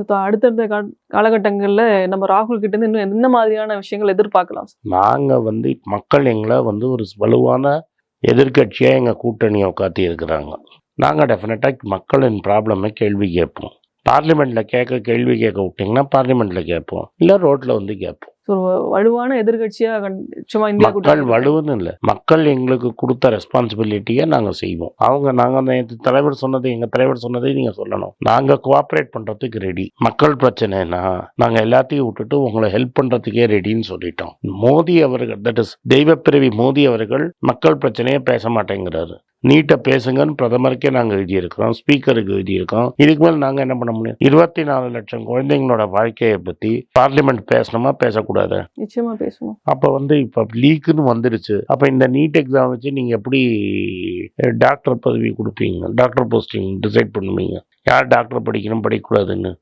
இப்ப அடுத்தடுத்த காலகட்டங்கள்ல நம்ம ராகுல் கிட்ட இருந்து இன்னும் என்ன மாதிரியான விஷயங்கள் எதிர்பார்க்கலாம்? நாங்கள் மக்கள் எங்களை ஒரு வலுவான எதிர்க்கட்சியாக எங்கள் கூட்டணியை உட்காத்தி இருக்கிறாங்க. நாங்கள் டெஃபினட்டாக மக்களின் ப்ராப்ளமை கேள்வி கேட்போம். பார்லிமெண்ட்டில் கேள்வி கேட்க விட்டிங்கன்னா பார்லிமெண்ட்டில் கேட்போம், இல்லை ரோட்டில் கேட்போம். வலுவான எதிர்க்கட்சியா சும்மா இந்தியா மக்கள் வலுவுன்னு இல்லை, மக்கள் எங்களுக்கு கொடுத்த ரெஸ்பான்சிபிலிட்டியை நாங்கள் செய்வோம். நாங்கள் எங்கள் தலைவர் சொன்னதை நீங்கள் சொல்லணும். நாங்கள் கோஆப்ரேட் பண்ணுறதுக்கு ரெடி. மக்கள் பிரச்சனைனா நாங்கள் எல்லாத்தையும் விட்டுட்டு உங்களை ஹெல்ப் பண்ணுறதுக்கே ரெடின்னு சொல்லிட்டோம். மோடி அவர்கள், தட் இஸ் தெய்வப்பிரவி மோடி அவர்கள் மக்கள் பிரச்சனையே பேச மாட்டேங்கிறாரு. நீட்டை பேசுங்கன்னு பிரதமருக்கே நாங்கள் எழுதியிருக்கிறோம், ஸ்பீக்கருக்கு எழுதியிருக்கோம். இதுக்கு மேலே நாங்கள் என்ன பண்ண முடியும்? 24 லட்சம் குழந்தைங்களோட வாழ்க்கையை பற்றி பார்லிமெண்ட் பேசணுமா பேசக்கூடாது? நிச்சயமா பேசணும். அப்போ இப்போ லீக்குன்னு வந்துருச்சு. அப்போ இந்த நீட் எக்ஸாம் வச்சு நீங்கள் எப்படி டாக்டர் பதவி கொடுப்பீங்க? டாக்டர் போஸ்டிங் டிசைட் பண்ணுவீங்க? யார் டாக்டர் படிக்கணும் படிக்கக்கூடாதுன்னு?